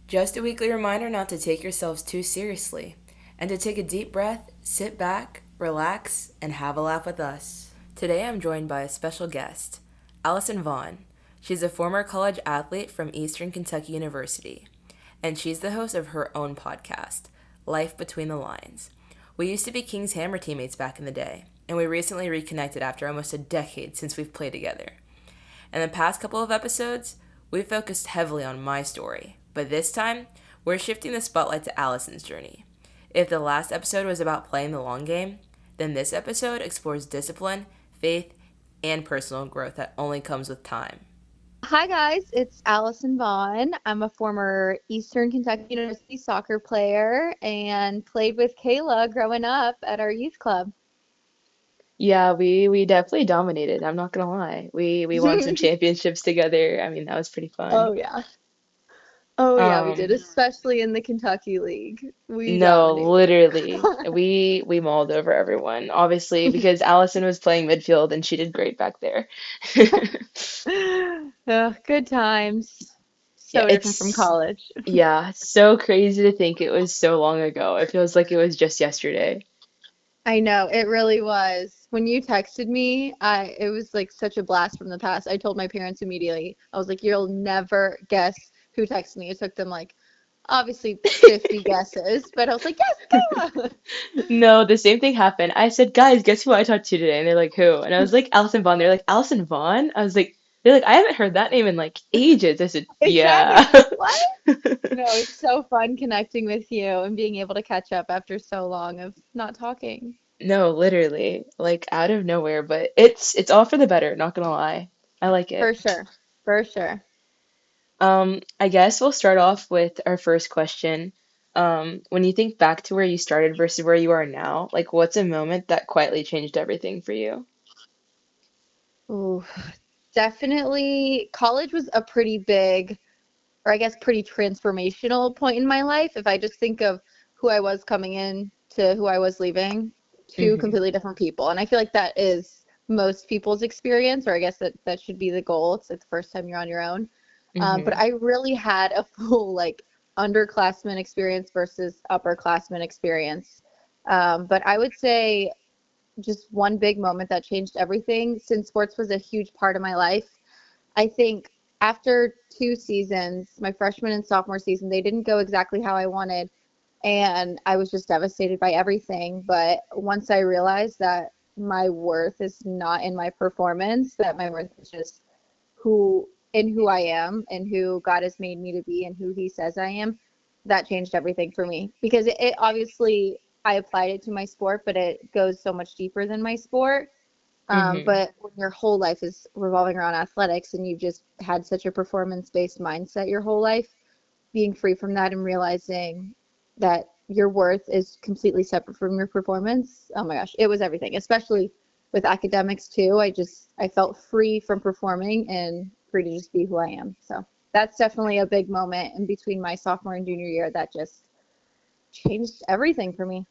Just a weekly reminder not to take yourselves too seriously and to take a deep breath, sit back, relax, and have a laugh with us. Today I'm joined by a special guest, Allison Vaughn. She's a former college athlete from Eastern Kentucky University, and she's the host of her own podcast, Life Between the Lines. We used to be King's Hammer teammates back in the day, and we recently reconnected after almost a decade since we've played together. In the past couple of episodes, we've focused heavily on my story, but this time, we're shifting the spotlight to Allison's journey. If the last episode was about playing the long game, then this episode explores discipline, faith, and personal growth that only comes with time. Hi guys, it's Allison Vaughn. I'm a former Eastern Kentucky University soccer player and played with Kayla growing up at our youth club. Yeah, we definitely dominated. I'm not gonna lie. We won some championships together. I mean, that was pretty fun. Oh yeah. Oh yeah, we did, Um, especially in the Kentucky League. We no, dominated. literally, we mauled over everyone. Obviously, because Allison was playing midfield and she did great back there. Good times. Yeah, So different from it's college. yeah, so crazy to think it was so long ago. It feels like it was just yesterday. I know, it really was. When you texted me, it was like such a blast from the past. I told my parents immediately. I was like, "You'll never guess who texted me." It took them like obviously 50 guesses, but I was like, "Yes, Kayla." No, the same thing happened. I said, guys, guess who I talked to today? And they're like, who? And I was like, Allison Vaughn. They're like, Allison Vaughn? I was like, they're like, I haven't heard that name in like ages. I said, Exactly. yeah. I'm like, "What?" No, it's so fun connecting with you and being able to catch up after so long of not talking. No, literally, like out of nowhere, but it's all for the better, not gonna lie. I like it. For sure. For sure. I guess we'll start off with our first question. When you think back to where you started versus where you are now, like what's a moment that quietly changed everything for you? Ooh, definitely college was a pretty big, or I guess pretty transformational point in my life. If I just think of who I was coming in to who I was leaving, two Hmm. completely different people. And I feel like that is most people's experience, or I guess that should be the goal. It's like the first time you're on your own. But Hmm. I really had a full like underclassmen experience versus upperclassmen experience. But I would say just one big moment that changed everything since sports was a huge part of my life. I think after 2 seasons, my freshman and sophomore season, they didn't go exactly how I wanted. And I was just devastated by everything. But once I realized that my worth is not in my performance, that my worth is just who I am and who God has made me to be and who He says I am, that changed everything for me. Because it obviously I applied it to my sport, but it goes so much deeper than my sport. Hmm. But when your whole life is revolving around athletics and you've just had such a performance-based mindset your whole life, being free from that and realizing that your worth is completely separate from your performance, oh my gosh, it was everything, especially with academics too. I felt free from performing and free to just be who I am. So that's definitely a big moment in between my sophomore and junior year that just changed everything for me.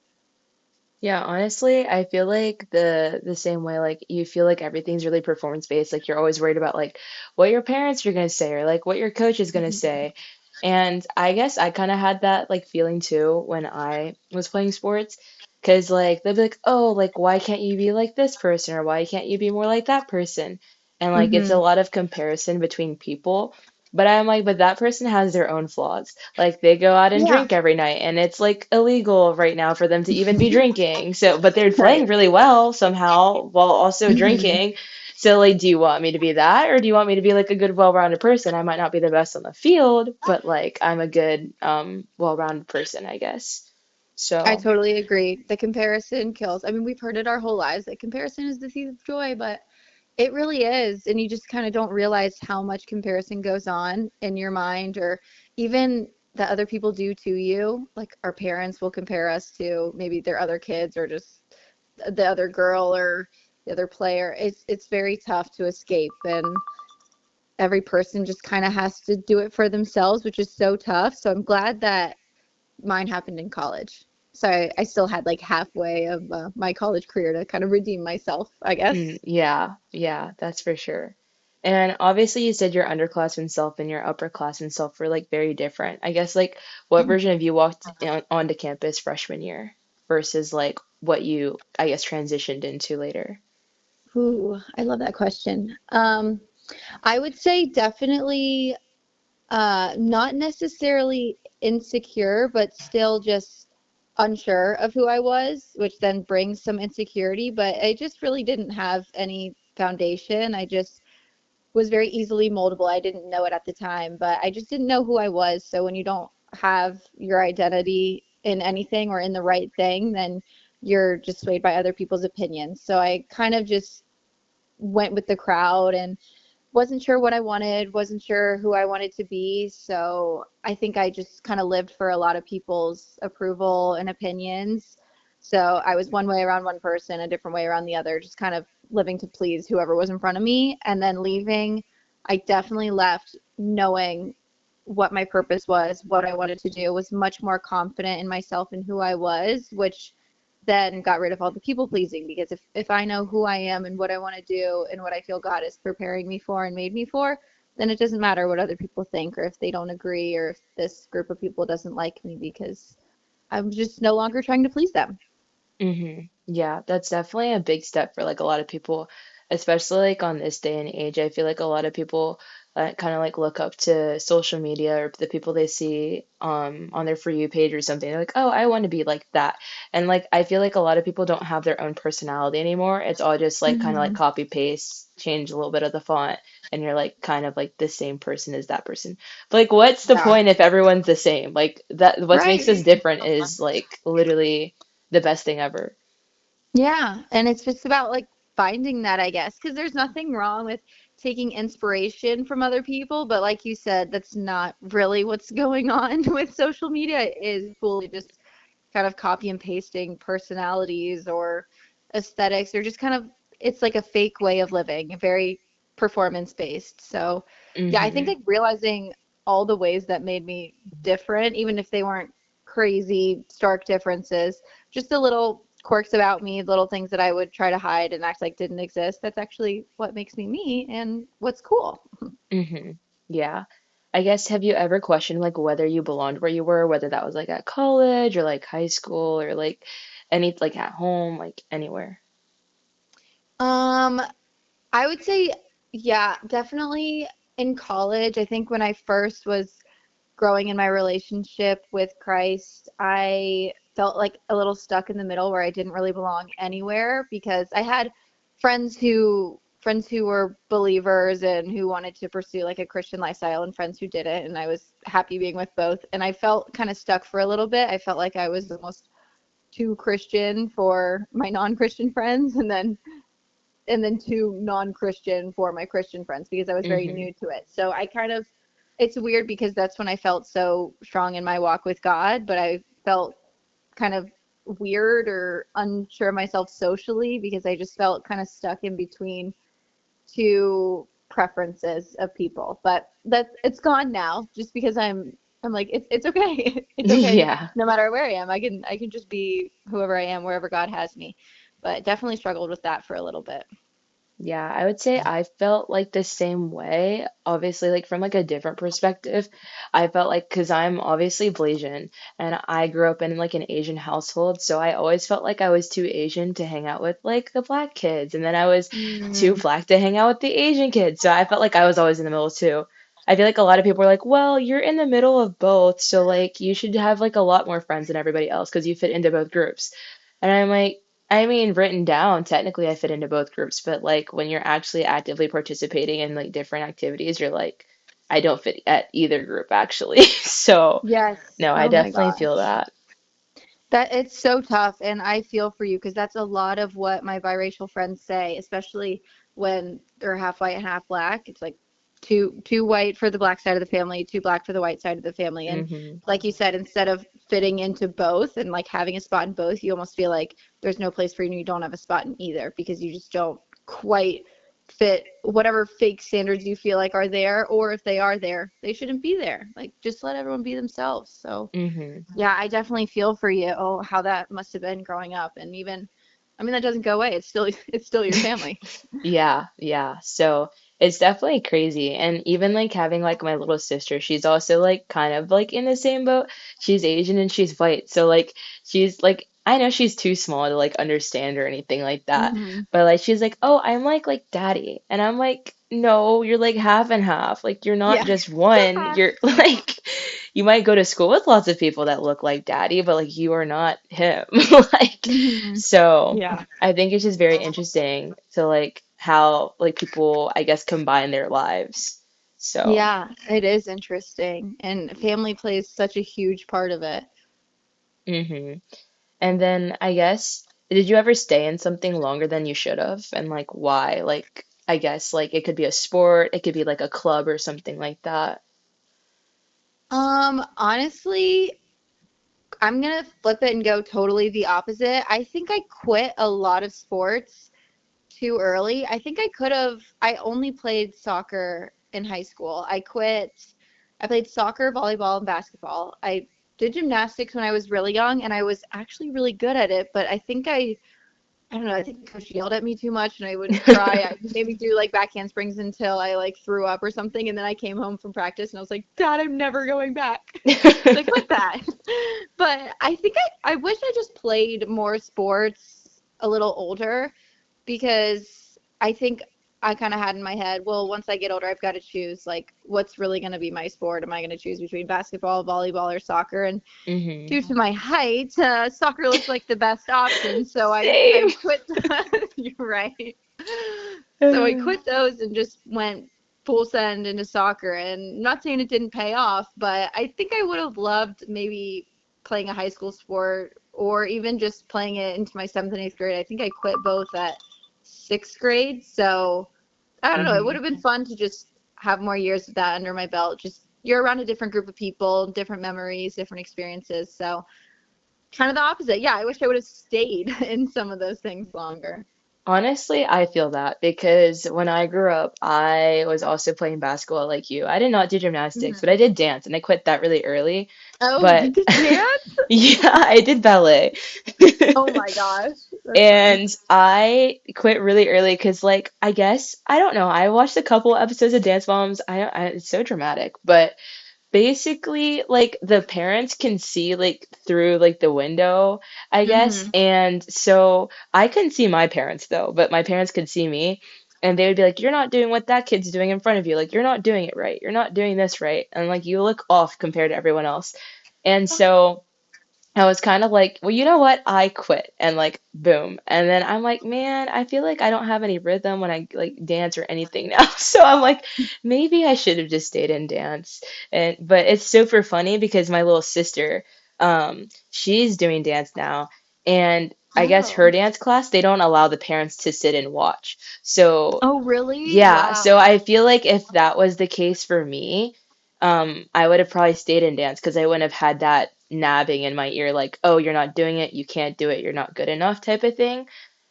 Yeah, honestly, I feel like the same way, like you feel like everything's really performance based, like you're always worried about like what your parents are gonna say or like what your coach is gonna say. And I guess I kind of had that like feeling too when I was playing sports, because like they'd be like, oh, like why can't you be like this person or why can't you be more like that person? And like it's a Mm-hmm. lot of comparison between people. But I'm like, but that person has their own flaws. Like they go out and Yeah. drink every night and it's like illegal right now for them to even be drinking. So, but they're playing Right. really well somehow while also Mm-hmm. drinking. So like, do you want me to be that or do you want me to be like a good well-rounded person? I might not be the best on the field, but like I'm a good well-rounded person, I guess. I So, totally agree. The comparison kills. I mean, we've heard it our whole lives that comparison is the thief of joy, but it really is. And you just kind of don't realize how much comparison goes on in your mind or even that other people do to you. Like our parents will compare us to maybe their other kids or just the other girl or the other player. It's very tough to escape and every person just kind of has to do it for themselves, which is so tough. So I'm glad that mine happened in college. So I still had like halfway of my college career to kind of redeem myself, I guess. yeah, yeah, that's for sure. And obviously, you said your underclassmen self and your upperclassmen self were like very different. I guess like what version of you walked onto campus freshman year versus like what you, I guess, transitioned into later? Ooh, I love that question. I would say definitely not necessarily insecure, but still just unsure of who I was, which then brings some insecurity. But I just really didn't have any foundation. I just was very easily moldable. I didn't know it at the time, but I just didn't know who I was. So when you don't have your identity in anything or in the right thing, then you're just swayed by other people's opinions. So I kind of just went with the crowd and wasn't sure what I wanted, wasn't sure who I wanted to be. So I think I just kind of lived for a lot of people's approval and opinions. So I was one way around one person, a different way around the other, just kind of living to please whoever was in front of me. And then leaving, I definitely left knowing what my purpose was, what I wanted to do, was much more confident in myself and who I was, which then got rid of all the people pleasing because if I know who I am and what I want to do and what I feel God is preparing me for and made me for, then it doesn't matter what other people think or if they don't agree or if this group of people doesn't like me because I'm just no longer trying to please them. Yeah, that's definitely a big step for like a lot of people, especially like on this day and age. I feel like a lot of people kind of like look up to social media or the people they see on their For You page or something. They're like, oh, I want to be like that. And like I feel like a lot of people don't have their own personality anymore. It's all just like kind of like Hmm. copy paste, change a little bit of the font, and you're like kind of like the same person as that person. But like, what's the Yeah. point if everyone's the same? Like that, what makes us Right. different is like literally the best thing ever. Yeah, and it's just about like finding that, I guess, because there's nothing wrong with taking inspiration from other people, but like you said, that's not really what's going on with social media. It is fully just kind of copy and pasting personalities or aesthetics or just kind of it's like a fake way of living, very performance based. So, yeah, I think Hmm. like realizing all the ways that made me different, even if they weren't crazy, stark differences, just the little quirks about me, little things that I would try to hide and act like didn't exist. That's actually what makes me me and what's cool. Hmm. Yeah. I guess have you ever questioned like whether you belonged where you were, whether that was like at college or like high school or like any like at home, like anywhere? Um, I would say, yeah, definitely in college. I think when I first was growing in my relationship with Christ, I felt like a little stuck in the middle where I didn't really belong anywhere because I had friends who were believers and who wanted to pursue like a Christian lifestyle and friends who didn't, and I was happy being with both. And I felt kind of stuck for a little bit. I felt like I was almost too Christian for my non-Christian friends and then too non-Christian for my Christian friends because I was very Hmm. new to it. So I kind of, it's weird because that's when I felt so strong in my walk with God, but I felt kind of weird or unsure of myself socially because I just felt kind of stuck in between two preferences of people. But that it's gone now just because I'm like it's okay. It's okay Yeah. no matter where I am. I can just be whoever I am wherever God has me. But definitely struggled with that for a little bit. Yeah, I would say I felt like the same way, obviously, like from like a different perspective. I felt like because I'm obviously Blasian and I grew up in like an Asian household, so I always felt like I was too Asian to hang out with like the black kids, and then I was too Mm. black to hang out with the Asian kids. So I felt like I was always in the middle too. I feel like a lot of people are like, well, you're in the middle of both, so like you should have like a lot more friends than everybody else because you fit into both groups. And I'm like, I mean, written down, technically I fit into both groups, but like when you're actually actively participating in like different activities, you're like, I don't fit at either group actually. So, Yes. no, I Oh my definitely feel gosh. that. That it's so tough, and I feel for you because that's a lot of what my biracial friends say, especially when they're half white and half black. It's like two white for the black side of the family, two black for the white side of the family. And Hmm. like you said, instead of fitting into both and like having a spot in both, you almost feel like there's no place for you and you don't have a spot in either because you just don't quite fit whatever fake standards you feel like are there, or if they are there, they shouldn't be there. Like just let everyone be themselves. So Hmm. yeah, I definitely feel for you. Oh, how that must have been growing up. And even, I mean, that doesn't go away. It's still, it's still your family. Yeah, yeah. So It's definitely crazy. And even like having like my little sister, she's also like kind of like in the same boat. She's Asian and she's white. So like she's like I know she's too small to like understand or anything like that. Hmm. But like she's like, "Oh, I'm like daddy." And I'm like, "No, you're like half and half. Like you're not Yeah. just one. You're like you might go to school with lots of people that look like daddy, but like you are not him." Like Hmm. so Yeah. I think it's just very interesting to like how like people I guess combine their lives. So, Yeah, it is interesting. And family plays such a huge part of it. hmm. And then I guess did you ever stay in something longer than you should have? And like why? Like I guess like it could be a sport, it could be like a club or something like that. Honestly, I'm gonna flip it and go totally the opposite. I think I quit a lot of sports too early. I think I only played soccer in high school. I played soccer, volleyball, and basketball. I did gymnastics when I was really young, and I was actually really good at it, but I don't know, I think the coach yelled at me too much and I wouldn't try. I made me do like back handsprings until I like threw up or something. And then I came home from practice and I was like, Dad, I'm never going back. So I quit that. But I wish I just played more sports a little older because I think I kind of had in my head, well, once I get older, I've got to choose like what's really going to be my sport. Am I going to choose between basketball, volleyball, or soccer? And Hmm. due to my height, soccer looked like the best option. So I Same. quit. You're right. So I quit those and just went full send into soccer. And not saying it didn't pay off, but I think I would have loved maybe playing a high school sport or even just playing it into my seventh and eighth grade. I think I quit both at sixth grade. So I don't know. It would Hmm. have been fun to just have more years of that under my belt. Just you're around a different group of people, different memories, different experiences. So kind of the opposite. Yeah, I wish I would have stayed in some of those things longer. Honestly, I feel that because when I grew up, I was also playing basketball like you. I did not do gymnastics, but Hmm. I did dance and I quit that really early. Oh, you But did dance? yeah, I did ballet. Oh my gosh, that's funny. And I quit really early because, like, I guess, I don't know. I watched a couple episodes of Dance Moms. It's so dramatic, but basically like the parents can see like through like the window, I guess. Hmm. And so I couldn't see my parents though, but my parents could see me. And they would be like, "You're not doing what that kid's doing in front of you. Like, you're not doing it right. You're not doing this right. And like, you look off compared to everyone else." And so I was kind of like, well, you know what? I quit and like boom. And then I'm like, man, I feel like I don't have any rhythm when I like dance or anything now. So I'm like, maybe I should have just stayed in dance. And but it's super funny because my little sister, she's doing dance now. And I guess her Oh. dance class, they don't allow the parents to sit and watch. So Oh, really? yeah, so Wow. I feel like if that was the case for me, I would have probably stayed in dance because I wouldn't have had that nabbing in my ear, like, oh, you're not doing it, you can't do it, you're not good enough type of thing.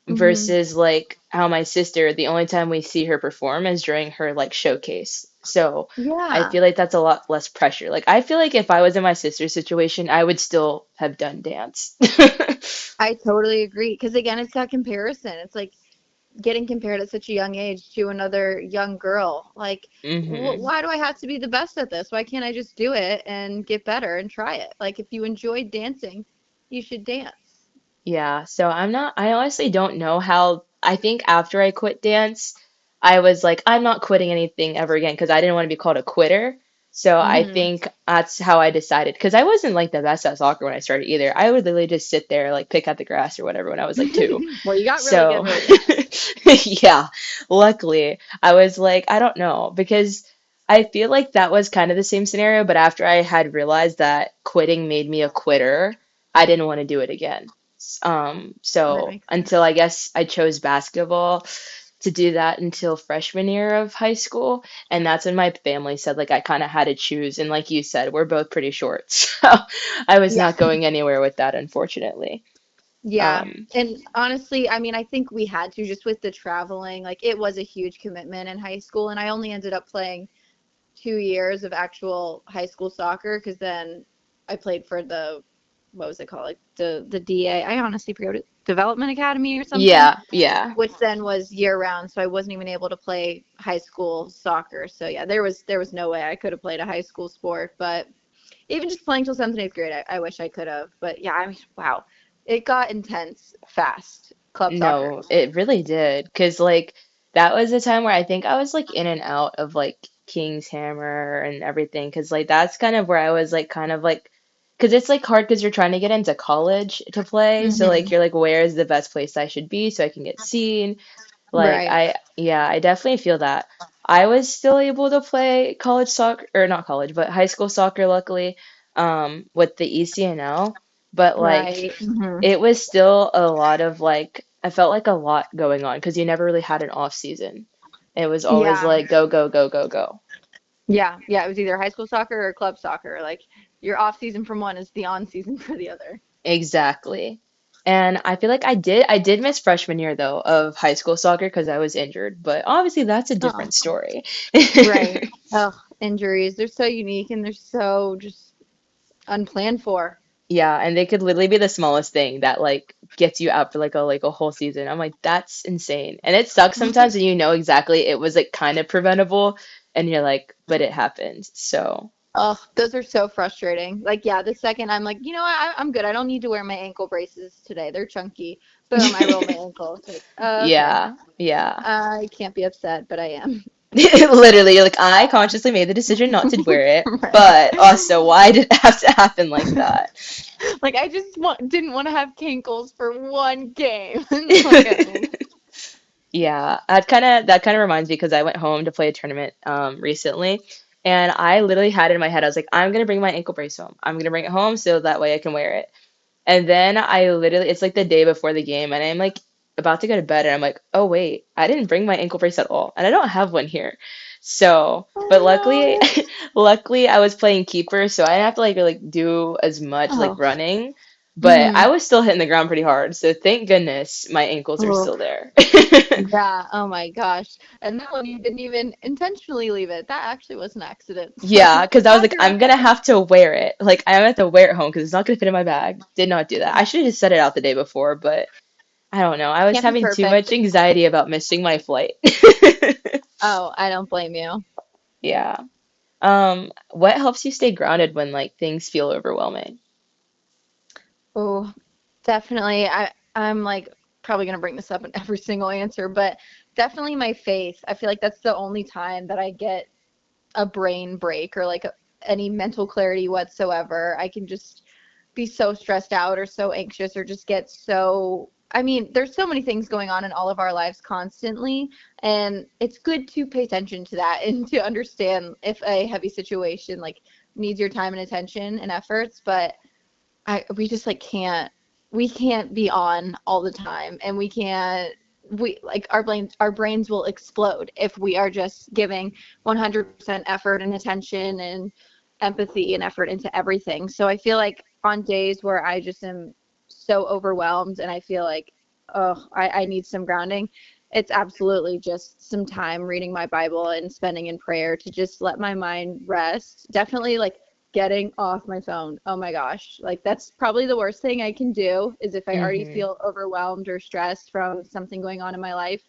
Hmm. Versus like how my sister, the only time we see her perform is during her like showcase. So I Yeah, feel like that's a lot less pressure. Like I feel like if I was in my sister's situation, I would still have done dance. I totally agree. Because again, it's that comparison. It's like getting compared at such a young age to another young girl. Like, Hmm. why do I have to be the best at this? Why can't I just do it and get better and try it? Like, if you enjoy dancing, you should dance. Yeah, so I honestly don't know how, I think after I quit dance, I was like, I'm not quitting anything ever again because I didn't want to be called a quitter. So I Hmm. think that's how I decided because I wasn't like the best at soccer when I started either. I would literally just sit there, like pick at the grass or whatever when I was like two. Well, you got really good So really fast. yeah, luckily I was like, I don't know because I feel like that was kind of the same scenario, but after I had realized that quitting made me a quitter, I didn't want to do it again. That So makes until sense. I guess I chose basketball to do that until freshman year of high school, and that's when my family said like I kind of had to choose, and like you said, we're both pretty short, so I was Yeah. not going anywhere with that, unfortunately. Yeah. Um, And honestly, I mean, I think we had to just with the traveling, like it was a huge commitment in high school. And I only ended up playing 2 years of actual high school soccer because then I played for what was it called? Like the DA. I honestly forget Development Academy or something, Yeah, yeah. which then was year round, so I wasn't even able to play high school soccer. So yeah, there was no way I could have played a high school sport, but even just playing till seventh and eighth grade, I wish I could have. But yeah, I mean, wow, it got intense fast. Club soccer. No, it really did. Because, like, that was a time where I think I was, like, in and out of, like, King's Hammer and everything. Because, like, that's kind of where I was, like, kind of like, because it's, like, hard because you're trying to get into college to play. So, like, Hmm. you're like, where is the best place I should be so I can get seen? Like, Right. yeah, I definitely feel that. I was still able to play college soccer, or not college, but high school soccer, luckily, with the ECNL. But, like, Right. Hmm. it was still a lot of like I felt like a lot going on because you never really had an off season. It was always Yeah. like go, go, go, go, go. Yeah. Yeah. It was either high school soccer or club soccer. Like your off season from one is the on season for the other. Exactly. And I feel like I did miss freshman year though of high school soccer because I was injured, but obviously that's a Oh, different story. right. Oh, injuries. They're so unique and they're so just unplanned for. Yeah, and they could literally be the smallest thing that like gets you out for like a whole season. I'm like, that's insane. And it sucks sometimes when you know exactly it was like kind of preventable and you're like, but it happened. So Oh, those are so frustrating. Like, yeah, the second I'm like, you know what, I'm good. I don't need to wear my ankle braces today. They're chunky. Boom, I roll my ankle. It's like, okay. yeah, yeah. I can't be upset, but I am. Literally, you're like, I consciously made the decision not to wear it, Right. but also, why did it have to happen like that? Like, I just didn't want to have cankles for one game. Like, Yeah, that kind of reminds me because I went home to play a tournament recently, and I literally had it in my head. I was like, I'm gonna bring my ankle brace home. I'm gonna bring it home so that way I can wear it. And then I literally, it's like the day before the game, and I'm like about to go to bed, and I'm like, oh wait, I didn't bring my ankle brace at all, and I don't have one here. So, but luckily, oh luckily I was playing keeper, so I didn't have to like do as much like no. running, but Oh. I was still hitting the ground pretty hard. So thank goodness my ankles are Oh. still there. Yeah. Oh my gosh. And that one you didn't even intentionally leave it. That actually was an accident. So Yeah, because I was glad like, you're I'm gonna okay. have to wear it. Like, I'm gonna have to wear it home because it's not gonna fit in my bag. Did not do that. I should have just set it out the day before, but I don't know. I was Can't be having too perfect. much anxiety about missing my flight. Oh, I don't blame you. Yeah. What helps you stay grounded when like things feel overwhelming? Oh, definitely. I'm like probably gonna bring this up in every single answer, but definitely my faith. I feel like that's the only time that I get a brain break or like any mental clarity whatsoever. I can just be so stressed out or so anxious or just get so. I mean, there's so many things going on in all of our lives constantly, and it's good to pay attention to that and to understand if a heavy situation like needs your time and attention and efforts, but we just like can't be on all the time and we can't we like our brains will explode if we are just giving 100% effort and attention and empathy and effort into everything. So I feel like on days where I just am so overwhelmed and I feel like oh I need some grounding, it's absolutely just some time reading my Bible and spending in prayer to just let my mind rest. Definitely like getting off my phone. Oh my gosh. Like that's probably the worst thing I can do is if I already Hmm. feel overwhelmed or stressed from something going on in my life,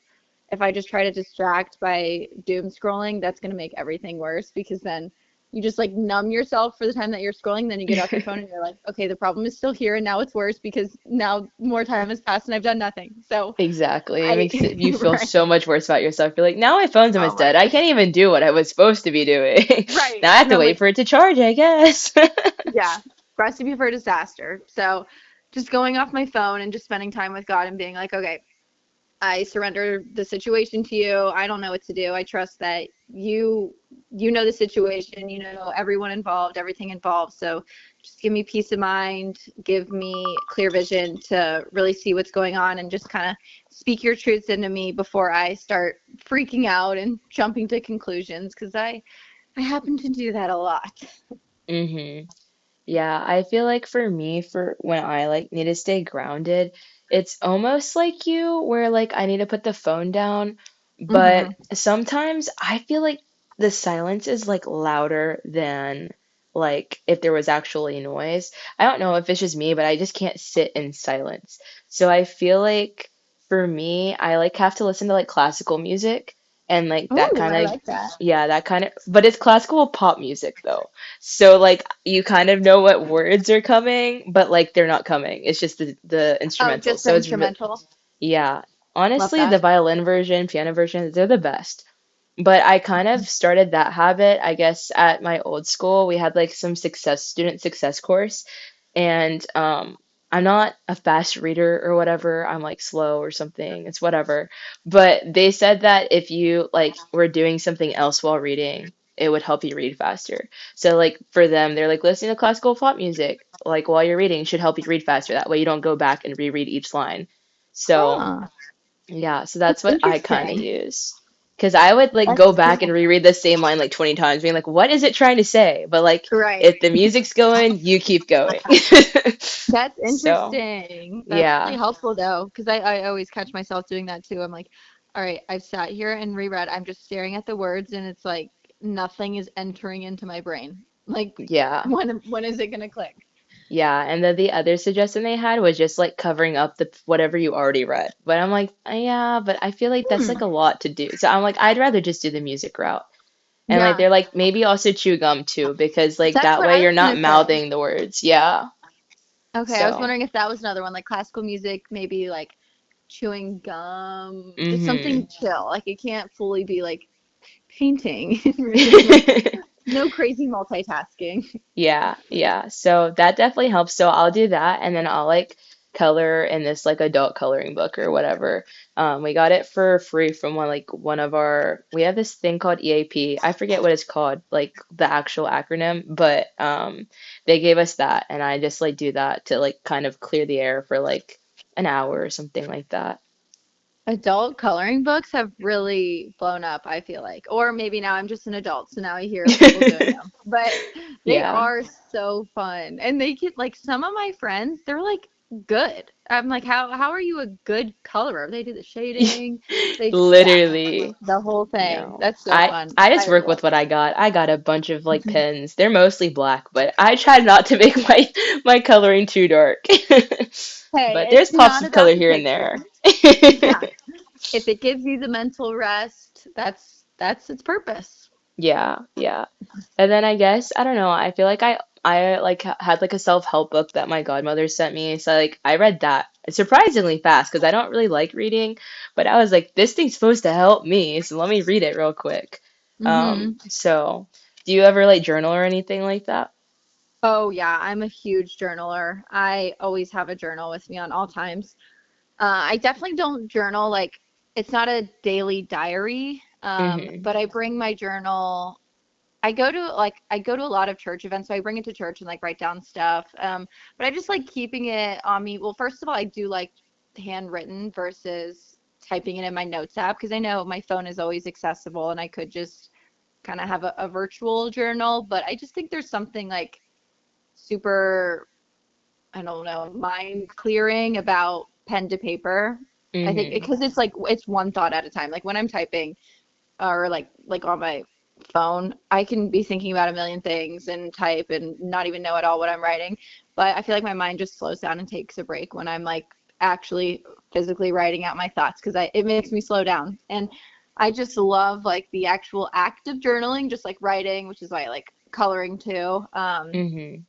if I just try to distract by doom scrolling, that's going to make everything worse because then you just like numb yourself for the time that you're scrolling, then you get off your phone and you're like, okay, the problem is still here and now it's worse because now more time has passed and I've done nothing. So Exactly. It I makes you feel right. so much worse about yourself. You're like, now my phone's Oh almost my dead. I can't even do what I was supposed to be doing. right. Now I have And to I'm wait like, for it to charge, I guess. yeah, recipe for disaster. So just going off my phone and just spending time with God and being like, okay, I surrender the situation to you. I don't know what to do. I trust that you know the situation, you know everyone involved, everything involved. So just give me peace of mind, give me clear vision to really see what's going on and just kind of speak your truths into me before I start freaking out and jumping to conclusions because I happen to do that a lot. hmm Yeah, I feel like for me, for when I like need to stay grounded, it's almost like you where like I need to put the phone down, but Mhm. sometimes I feel like the silence is like louder than like if there was actually noise. I don't know if it's just me, but I just can't sit in silence. So I feel like for me, I like have to listen to like classical music and like that Ooh, kind I of, like that. yeah, that kind of, but it's classical pop music though. So like you kind of know what words are coming, but like they're not coming. It's just the Oh, instrumental. just the So it's instrumental. yeah. Love Honestly, the that. violin version, piano version, they're the best. But I kind of started that habit, I guess, at my old school. We had like some student success course, and I'm not a fast reader or whatever. I'm like slow or something. It's whatever. But they said that if you like were doing something else while reading, it would help you read faster. So like for them, they're like listening to classical pop music like while you're reading should help you read faster. That way you don't go back and reread each line. So Huh. yeah, so that's That's what I kind of interesting. use. Because I would like go That's back and cool. reread the same line like 20 times, being like, what is it trying to say? But like, Right. if the music's going, you keep going. That's So, interesting. That's really yeah. helpful though, because I always catch myself doing that too. I'm like, all right, I've sat here and reread. I'm just staring at the words and it's like nothing is entering into my brain. Like Yeah. when is it gonna click? Yeah. And then the other suggestion they had was just like covering up the whatever you already read. But I'm like, yeah, but I feel like that's Hmm. like a lot to do. So I'm like, I'd rather just do the music route. And like Yeah, they're like, maybe also chew gum too, because like that's that what way I you're was not gonna say. mouthing the words. Yeah. Okay, I was So, wondering if that was another one, like classical music, maybe like chewing gum, just mm-hmm. something chill. Like it can't fully be like painting and reading, like no crazy multitasking. Yeah, yeah. So that definitely helps. So I'll do that and then I'll like color in this like adult coloring book or whatever. We got it for free from one of our we have this thing called EAP. I forget what it's called, like the actual acronym, but they gave us that and I just like do that to like kind of clear the air for like an hour or something like that. Adult coloring books have really blown up, I feel like. Or maybe now I'm just an adult, so now I hear of people doing them. But they Yeah. are so fun. And they get like some of my friends, they're like good. I'm like, how are you a good colorer? They do the shading, yeah, Literally. the whole thing. No. That's so fun. I just I work love with what I it. got. I got a bunch of like pens. They're mostly black, but I try not to make my coloring too dark. Hey, But there's it's pops not of color about the here and picture. there. Yeah. If it gives you the mental rest, that's its purpose. Yeah, yeah. And then I guess I don't know. I feel like I like had like a self-help book that my godmother sent me. So like I read that surprisingly fast because I don't really like reading, but I was like, this thing's supposed to help me, so let me read it real quick. Hmm. So do you ever like journal or anything like that? Oh yeah, I'm a huge journaler. I always have a journal with me on all times. I definitely don't journal like it's not a daily diary, Mm-hmm. but I bring my journal. I go to a lot of church events, so I bring it to church and like write down stuff. But I just like keeping it on me. Well, first of all, I do like handwritten versus typing it in my notes app because I know my phone is always accessible and I could just kind of have a virtual journal. But I just think there's something like super, I don't know, mind clearing about pen to paper. I think Mm-hmm. because it's like it's one thought at a time. Like when I'm typing or like on my phone, I can be thinking about a million things and type and not even know at all what I'm writing. But I feel like my mind just slows down and takes a break when I'm like actually physically writing out my thoughts because I it makes me slow down. And I just love like the actual act of journaling, just like writing, which is why I like coloring too. Mm-hmm.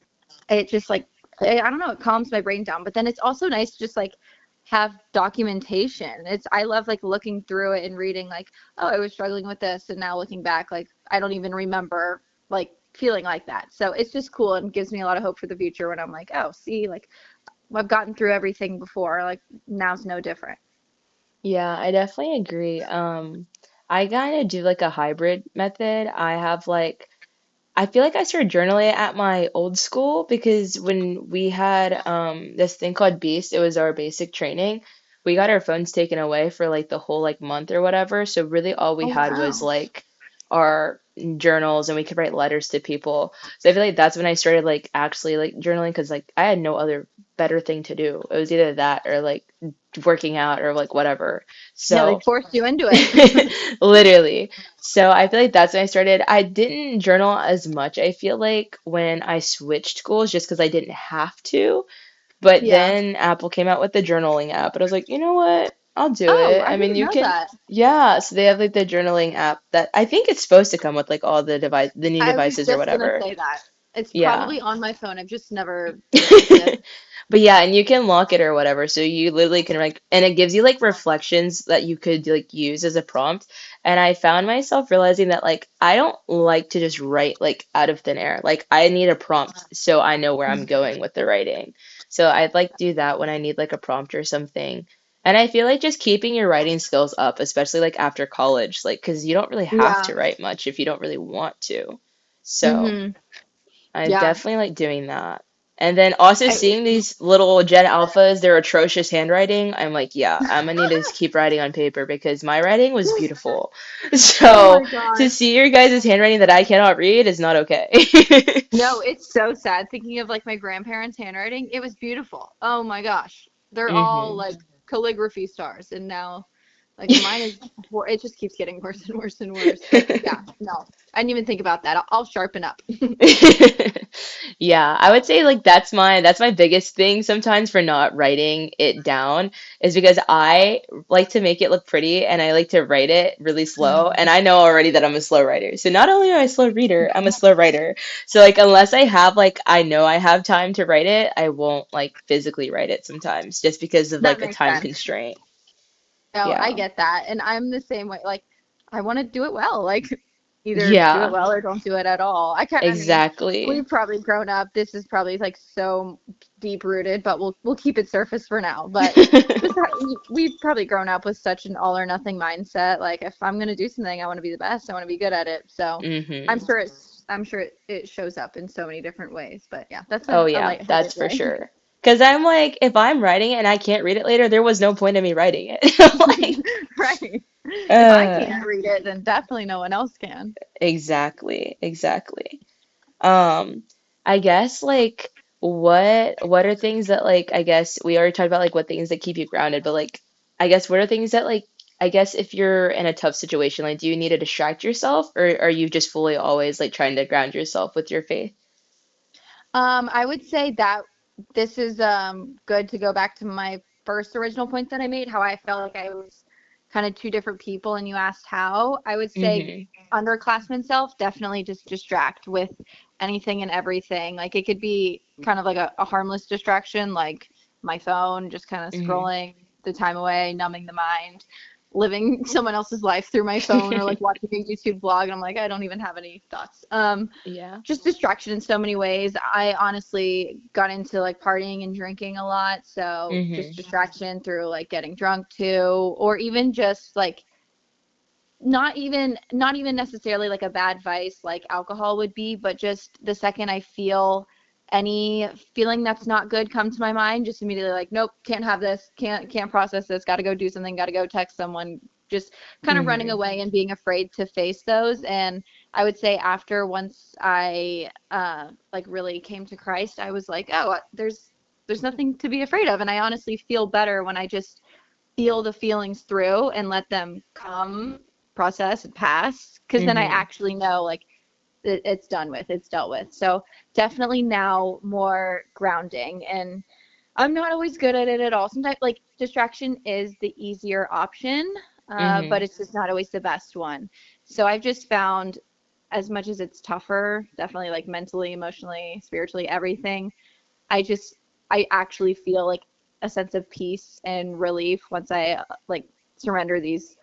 It just like I don't know, it calms my brain down. But then it's also nice to just like have documentation. It's I love like looking through it and reading like, oh, I was struggling with this, and now looking back, like I don't even remember like feeling like that. So it's just cool and gives me a lot of hope for the future when I'm like, oh, see, like I've gotten through everything before. Like now's no different. Yeah, I definitely agree. I kind of do like a hybrid method. I have like I feel like I started journaling at my old school because when we had this thing called Beast, it was our basic training. We got our phones taken away for like the whole like month or whatever. So really all we Oh had was wow. like our journals and we could write letters to people. So I feel like that's when I started like actually like journaling because like I had no other better thing to do. It was either that or like working out or like whatever. Yeah, they So forced you into it. literally. So I feel like that's when I started. I didn't journal as much. I feel like when I switched schools, just because I didn't have to. But Yeah. then Apple came out with the journaling app, and I was like, you know what? I'll do Oh, it. I I mean, didn't you know can, that. yeah. So they have like the journaling app that I think it's supposed to come with like all the new I was devices or just gonna whatever. say that. It's Yeah. probably on my phone. I've just never looked into it. But yeah, and you can lock it or whatever. So you literally can like, and it gives you like reflections that you could like use as a prompt. And I found myself realizing that like I don't like to just write like out of thin air. Like I need a prompt so I know where I'm going with the writing. So I'd like do that when I need like a prompt or something. And I feel like just keeping your writing skills up, especially like after college, like because you don't really have Yeah. to write much if you don't really want to. So. Mhm. I Yeah. definitely like doing that. And then also I, seeing these little Gen Alphas, their atrocious handwriting, I'm like, yeah, I'm gonna need to just keep writing on paper because my writing was beautiful. oh So my to gosh. see your guys' handwriting that I cannot read is not okay. No, it's so sad thinking of like my grandparents' handwriting. It was beautiful. Oh my gosh. They're all hmm like calligraphy stars, and now like mine is it just keeps getting worse and worse and worse. But yeah, no. I didn't even think about that. I'll sharpen up. Yeah, I would say like that's my biggest thing sometimes for not writing it down is because I like to make it look pretty and I like to write it really slow and I know already that I'm a slow writer. So not only am I a slow reader, I'm a slow writer. So like unless I have like I know I have time to write it, I won't like physically write it sometimes just because of That like a makes time sense. constraint. No, I Yeah. get that. And I'm the same way. Like, I want to do it well. Like, either do it Yeah, well or don't do it at all. I mean, exactly. we've probably grown up. This is probably like so deep rooted, but we'll keep it surface for now. But just we've probably grown up with such an all or nothing mindset. Like, if I'm gonna do something, I want to be the best. I want to be good at it. So hmm I'm sure it shows up in so many different ways. But yeah, that's Oh a yeah, lighthearted that's for way. sure. Because I'm like, if I'm writing it and I can't read it later, there was no point in me writing it. Like, Right. If I uh, can't read it, then definitely no one else can. exactly, exactly. Um, I guess like what are things that like I guess we already talked about like what things that keep you grounded, but like I guess what are things that like I guess if you're in a tough situation, like do you need to distract yourself or are you just fully always like trying to ground yourself with your faith? I would say that this is good to go back to my first original point that I made, how I felt like I was kind of two different people, and you asked how. I would say Mm-hmm. underclassmen self definitely just distract with anything and everything. Like it could be kind of like a harmless distraction, like my phone, just kind of scrolling the time away, numbing the mind, living someone else's life through my phone, or like watching a YouTube vlog, and I'm like, I don't even have any thoughts. Yeah. Just distraction in so many ways. I honestly got into like partying and drinking a lot, so just Mm-hmm. distraction through like getting drunk too, or even just like not even necessarily like a bad vice like alcohol would be, but just the second I feel any feeling that's not good come to my mind, just immediately like, nope, can't have this, can't process this, got to go do something, got to go text someone, just kind of running Mm-hmm. away and being afraid to face those. And I would say after once I like really came to Christ, I was like, oh, there's nothing to be afraid of, and I honestly feel better when I just feel the feelings through and let them come, process, and pass. Because then I Mm-hmm. actually know like it's done with, it's dealt with. So definitely now more grounding. And I'm not always good at it at all. Sometimes like distraction is the easier option, but Mm-hmm. it's just not always the best one. So I've just found as much as it's tougher, definitely like mentally, emotionally, spiritually, everything, I actually feel like a sense of peace and relief once I like surrender these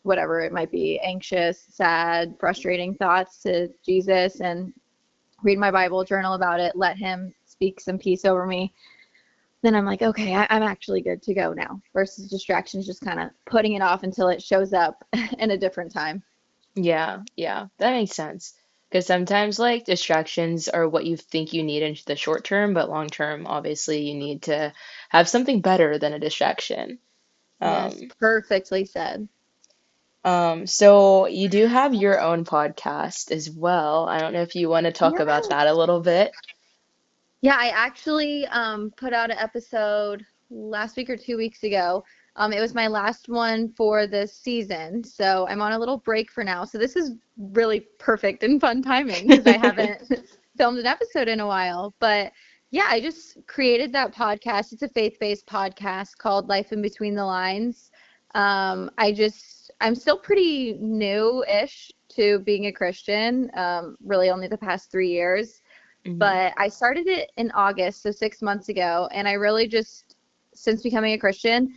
whatever it might be, anxious, sad, frustrating thoughts to Jesus, and read my Bible, journal about it, let him speak some peace over me. Then I'm like, okay, I'm actually good to go now. Versus distractions, just kind of putting it off until it shows up in a different time. Yeah, yeah, that makes sense. Because sometimes, like, distractions are what you think you need in the short term, but long term, obviously, you need to have something better than a distraction. Yes, Um, perfectly said. so you do have your own podcast as well. I don't know if you want to talk about Yeah. that a little bit. Yeah, I actually put out an episode last week or 2 weeks ago. It was my last one for this season, so I'm on a little break for now. So this is really perfect and fun timing because I haven't filmed an episode in a while. But Yeah, I just created that podcast. It's a faith-based podcast called Life in Between the Lines. I'm still pretty new-ish to being a Christian, really only the past 3 years. Hmm. But I started it in August, so 6 months ago, and I really just, since becoming a Christian,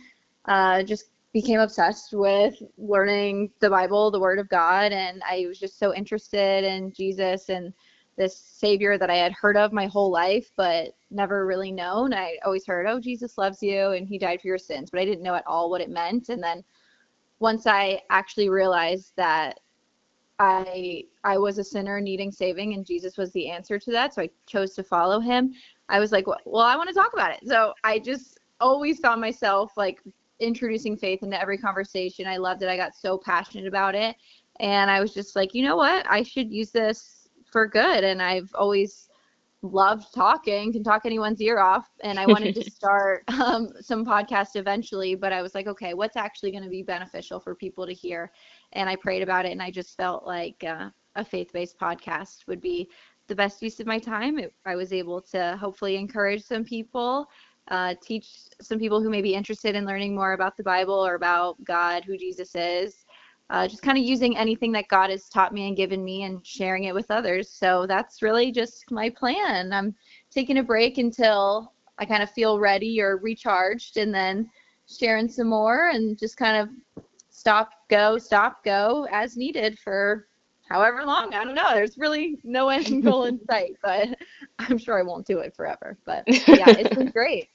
just became obsessed with learning the Bible, the Word of God, and I was just so interested in Jesus and this Savior that I had heard of my whole life, but never really known. I always heard, oh, Jesus loves you and He died for your sins, but I didn't know at all what it meant. And then once I actually realized that I was a sinner needing saving, and Jesus was the answer to that. So I chose to follow him. I was like, well, I want to talk about it. So I just always found myself like introducing faith into every conversation. I loved it. I got so passionate about it. And I was just like, you know what? I should use this for good. And I've always loved talking, can talk anyone's ear off. And I wanted to start some podcast eventually, but I was like, okay, what's actually going to be beneficial for people to hear? And I prayed about it, and I just felt like a faith-based podcast would be the best use of my time. I was able to hopefully encourage some people, teach some people who may be interested in learning more about the Bible or about God, who Jesus is, just kind of using anything that God has taught me and given me and sharing it with others. So that's really just my plan. I'm taking a break until I kind of feel ready or recharged, and then sharing some more and just kind of stop, go as needed for however long. I don't know. There's really no end goal in sight, but I'm sure I won't do it forever. But yeah, it's been great.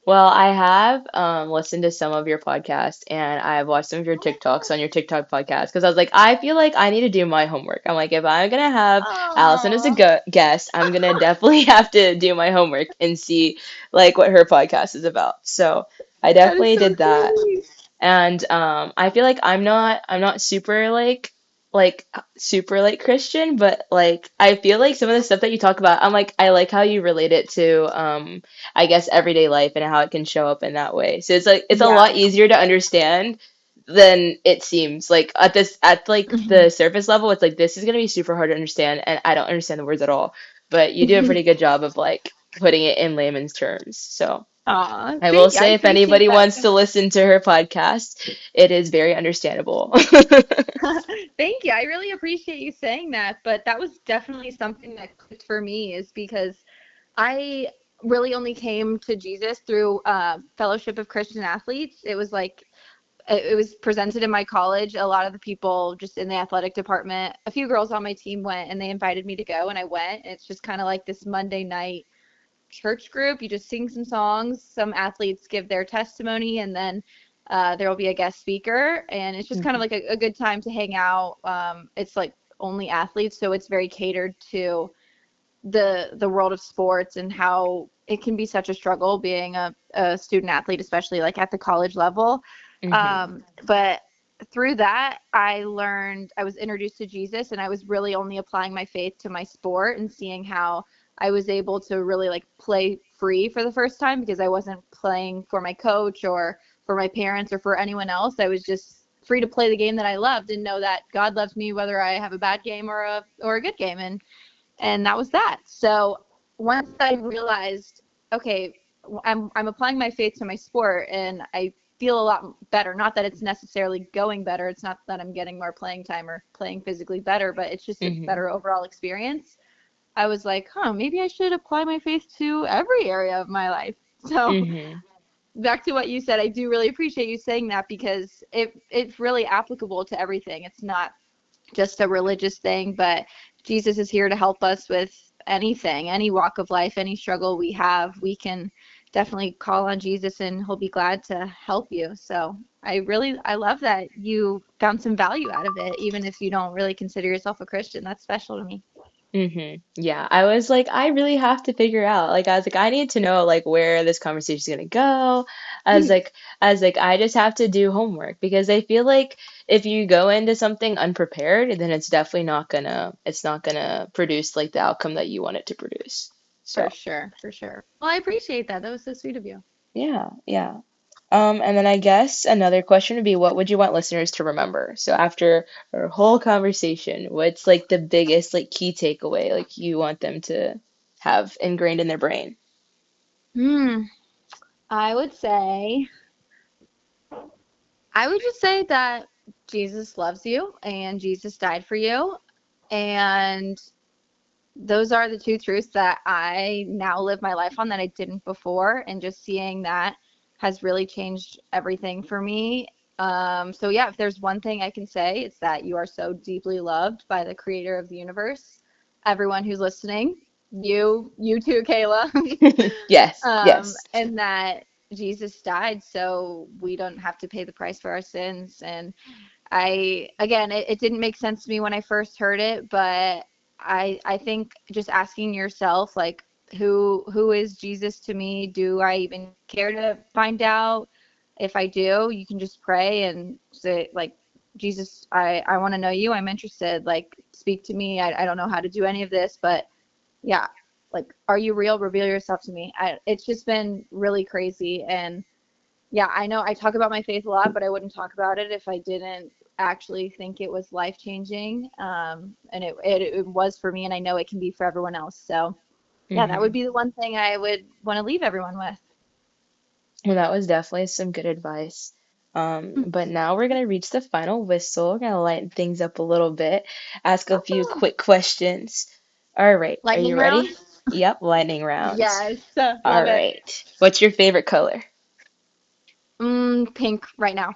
Well, I have listened to some of your podcasts and I've watched some of your TikToks on your TikTok podcast because I was like, I feel like I need to do my homework. I'm like, if I'm gonna have Allison as a Oh, go guest, I'm gonna definitely have to do my homework and see like what her podcast is about. So I that is definitely so did that. sweet. And I feel like I'm not super like super like Christian, but like I feel like some of the stuff that you talk about, I'm like I like how you relate it to I guess everyday life and how it can show up in that way. So it's like it's a Yeah. lot easier to understand than it seems. Like at like the surface level, it's like this is gonna be super hard to understand and I don't understand the words at all. But you do a pretty good job of like putting it in layman's terms. So Aw, I will thank you. I say if appreciate anybody that wants so to much. listen to her podcast, it is very understandable. Thank you. I really appreciate you saying that. But that was definitely something that clicked for me, is because I really only came to Jesus through Fellowship of Christian Athletes. It was like it was presented in my college. A lot of the people just in the athletic department, a few girls on my team went, and they invited me to go, and I went. And it's just kind of like this Monday night church group. You just sing some songs. Some athletes give their testimony, and then there will be a guest speaker. And it's just kind of Mhm. like a good time to hang out. It's like only athletes, so it's very catered to the world of sports and how it can be such a struggle being a student athlete, especially like at the college level. Mhm. But through that, I was introduced to Jesus, and I was really only applying my faith to my sport and seeing how I was able to really like play free for the first time, because I wasn't playing for my coach or for my parents or for anyone else. I was just free to play the game that I loved and know that God loves me whether I have a bad game or a good game. And that was that. So once I realized, okay, I'm applying my faith to my sport, and I feel a lot better. Not that it's necessarily going better. It's not that I'm getting more playing time or playing physically better, but it's just a Mhm. better overall experience. I was like, huh, maybe I should apply my faith to every area of my life. So Mhm. back to what you said, I do really appreciate you saying that, because it's really applicable to everything. It's not just a religious thing, but Jesus is here to help us with anything, any walk of life, any struggle we have. We can definitely call on Jesus, and he'll be glad to help you. So I love that you found some value out of it, even if you don't really consider yourself a Christian. That's special to me. Yeah, I was like, I really have to figure out. Like, I was like, I need to know like where this conversation is gonna go. I was like, I just have to do homework because I feel like if you go into something unprepared, then it's not gonna produce like the outcome that you want it to produce. For So. sure, for sure. Well, I appreciate that. That was so sweet of you. Yeah, yeah. And then I guess another question would be, what would you want listeners to remember? So after our whole conversation, what's like the biggest like key takeaway like you want them to have ingrained in their brain? Hmm. I would say, I would just say that Jesus loves you and Jesus died for you. And those are the two truths that I now live my life on that I didn't before. And just seeing that has really changed everything for me. So yeah, if there's one thing I can say, it's that you are so deeply loved by the creator of the universe. Everyone who's listening, you too, Kayla. Yes, yes. And that Jesus died so we don't have to pay the price for our sins. And again, it didn't make sense to me when I first heard it, but I think just asking yourself, like, who is Jesus to me? Do I even care to find out? If I do, you can just pray and say, like, Jesus, I want to know you. I'm interested. Like, speak to me. I don't know how to do any of this, but yeah, like, are you real? Reveal yourself to me. It's just been really crazy. And yeah, I know I talk about my faith a lot, but I wouldn't talk about it if I didn't actually think it was life changing. And it was for me, and I know it can be for everyone else. So yeah, that would Hmm. be the one thing I would want to leave everyone with. Well, that was definitely some good advice. But now we're gonna reach the final whistle. We're gonna lighten things up a little bit, ask a few Oh, quick questions. All right, are lightning you round? ready? Yep, lightning rounds. Yes, All love it. right. What's your favorite color? Pink right now.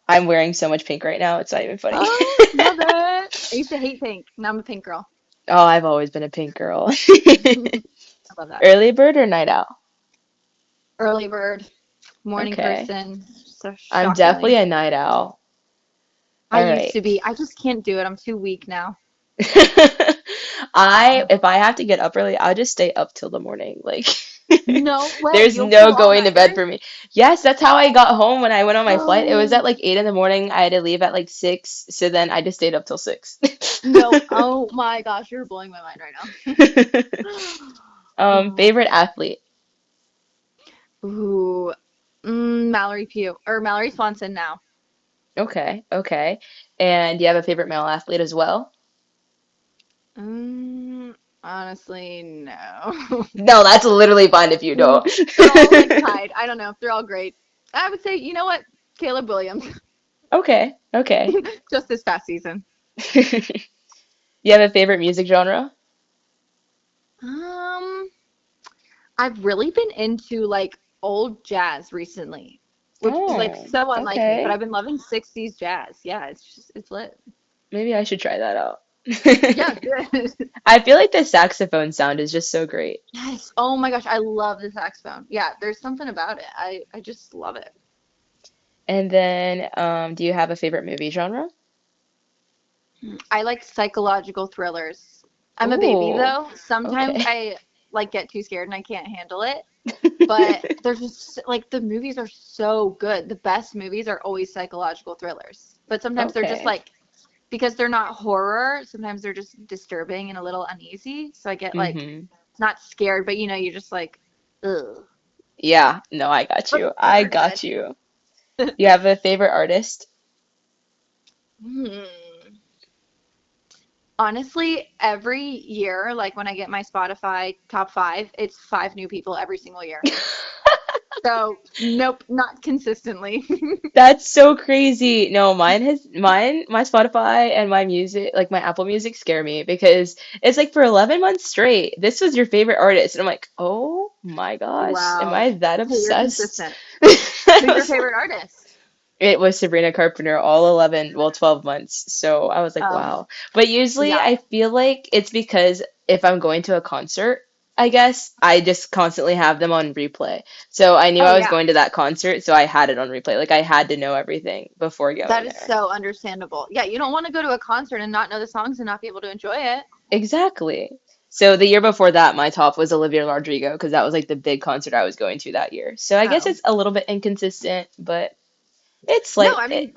I'm wearing so much pink right now, it's not even funny. Oh, love it. I used to hate pink. Now I'm a pink girl. Oh, I've always been a pink girl. I love that. Early bird or night owl? Early bird, morning Okay. person, so I'm definitely shockingly. a night owl. I All used right. to be. I just can't do it. I'm too weak now. If I have to get up early, I'll just stay up till the morning. Like, No way. there's You'll pull no going to bed all-nighters? for me. Yes, that's how I got home when I went on my flight. It was at Oh, like 8 in the morning. I had to leave at like 6, so then I just stayed up till 6. no. Oh my gosh, you're blowing my mind right now. Favorite athlete? Ooh, Mallory Pugh or Mallory Swanson now. Okay, okay. And do you have a favorite male athlete as well? Mm, honestly, no. No, that's literally fine if you don't. They're all like tied. I don't know. They're all great. I would say, you know what? Caleb Williams, Okay, okay. just this past season. You have a favorite music genre? Um, I've really been into like old jazz recently, which is like Oh, so unlike me, but okay. I've been loving 60s jazz. Yeah, it's lit. Maybe I should try that out. Yeah, good. I feel like the saxophone sound is just so great. Yes. Oh my gosh, I love the saxophone. Yeah, there's something about it. I just love it. And then, do you have a favorite movie genre? I like psychological thrillers. I'm a baby Ooh, though. Sometimes okay. I like get too scared and I can't handle it. But they're just like the movies are so good. The best movies are always psychological thrillers. But sometimes they're just Okay. like because they're not horror, sometimes they're just disturbing and a little uneasy. So I get like Mm-hmm. not scared, but you know, you're just like, ugh. Yeah, no, I got But you. I they're got good. you. You have a favorite artist? Hmm. Honestly, every year, like when I get my Spotify top five, it's five new people every single year. So, nope, not consistently. That's so crazy. No, my Spotify and my music, like my Apple Music scare me because it's like for 11 months straight, this was your favorite artist. And I'm like, oh my gosh, am Wow. I that Hey, you're obsessed? consistent. I Who's your was like, favorite artist? it was Sabrina Carpenter all 11, well, 12 months. So I was like, Oh, wow. But usually yeah. I feel like it's because if I'm going to a concert, I guess I just constantly have them on replay. So I knew Oh, I was yeah. going to that concert, so I had it on replay. Like I had to know everything before That going is there. so understandable. Yeah, you don't want to go to a concert and not know the songs and not be able to enjoy it. Exactly. So the year before that, my top was Olivia Rodrigo because that was like the big concert I was going to that year. So I guess Oh. it's a little bit inconsistent, but it's No, like I mean,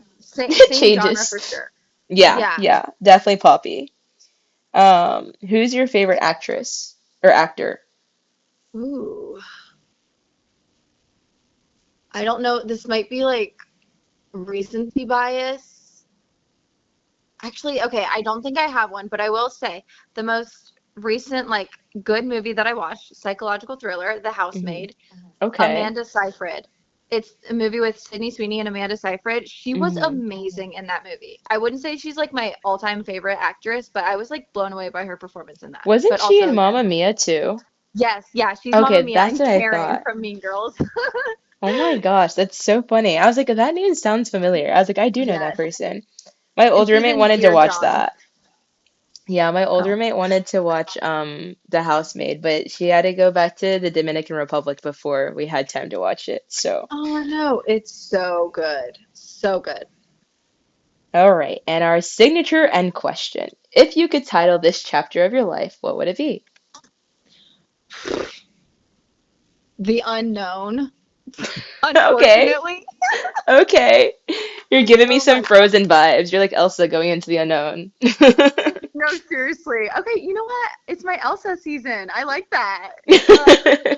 it same genre changes. for sure. Yeah, Yeah. yeah, definitely poppy. Who's your favorite actress or actor? Ooh. I don't know. This might be like recency bias. Actually, okay, I don't think I have one, but I will say the most recent like good movie that I watched, psychological thriller, The Hmm. Housemaid. Okay. Amanda Seyfried. It's a movie with Sydney Sweeney and Amanda Seyfried. She was Hmm. amazing in that movie. I wouldn't say she's like my all-time favorite actress, but I was like blown away by her performance in that. Wasn't But she also, in again, Mamma Mia too? yes, yeah, she's Mamma Okay, Mia that's and what I Karen thought. from Mean Girls. Oh my gosh, that's so funny. I was like, that name sounds familiar. I was like, I do know that Yes. person. My And old she's roommate in wanted to Dear watch John. that. Yeah, my old Oh. roommate wanted to watch The Housemaid, but she had to go back to the Dominican Republic before we had time to watch it. So, Oh no, it's so good. So good. all right, and our signature end question. If you could title this chapter of your life, what would it be? The unknown, Okay, unfortunately. okay. You're giving me Oh some my God. Frozen vibes. You're like Elsa going into the unknown. No, seriously. Okay, you know what? It's my Elsa season. I like that.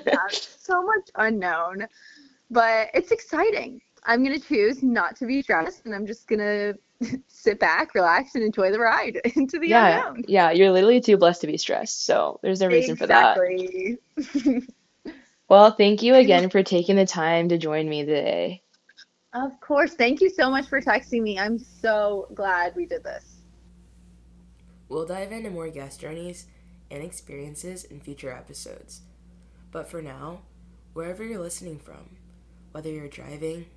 Yeah, so much unknown, but it's exciting. I'm gonna choose not to be stressed, and I'm just gonna sit back, relax, and enjoy the ride into the Yeah, unknown. yeah, you're literally too blessed to be stressed, so there's no reason for that. Exactly. Well, thank you again for taking the time to join me today. Of course. Thank you so much for texting me. I'm so glad we did this. We'll dive into more guest journeys and experiences in future episodes. But for now, wherever you're listening from, whether you're driving,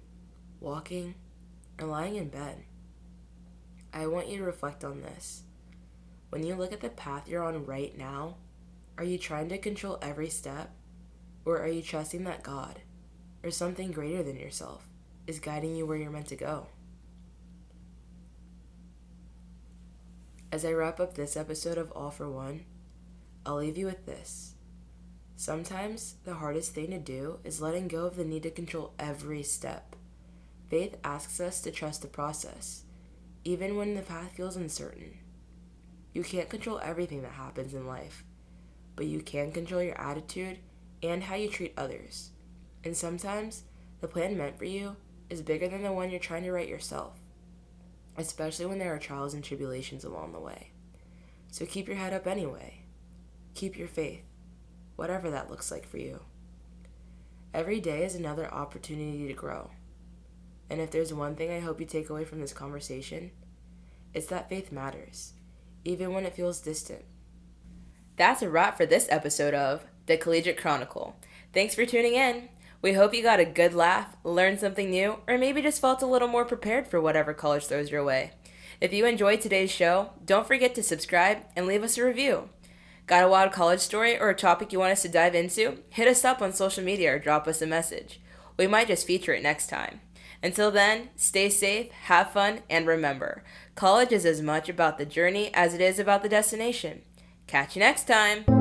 walking, or lying in bed, I want you to reflect on this. When you look at the path you're on right now, are you trying to control every step? Or are you trusting that God, or something greater than yourself, is guiding you where you're meant to go? As I wrap up this episode of All for One, I'll leave you with this. Sometimes the hardest thing to do is letting go of the need to control every step. Faith asks us to trust the process, even when the path feels uncertain. You can't control everything that happens in life, but you can control your attitude and how you treat others. And sometimes the plan meant for you is bigger than the one you're trying to write yourself, especially when there are trials and tribulations along the way. So keep your head up anyway. Keep your faith, whatever that looks like for you. Every day is another opportunity to grow. And if there's one thing I hope you take away from this conversation, it's that faith matters, even when it feels distant. That's a wrap for this episode of the Collegiate Chronicle. Thanks for tuning in. We hope you got a good laugh, learned something new, or maybe just felt a little more prepared for whatever college throws your way. If you enjoyed today's show, don't forget to subscribe and leave us a review. Got a wild college story or a topic you want us to dive into? Hit us up on social media or drop us a message. We might just feature it next time. Until then, stay safe, have fun, and remember, college is as much about the journey as it is about the destination. Catch you next time!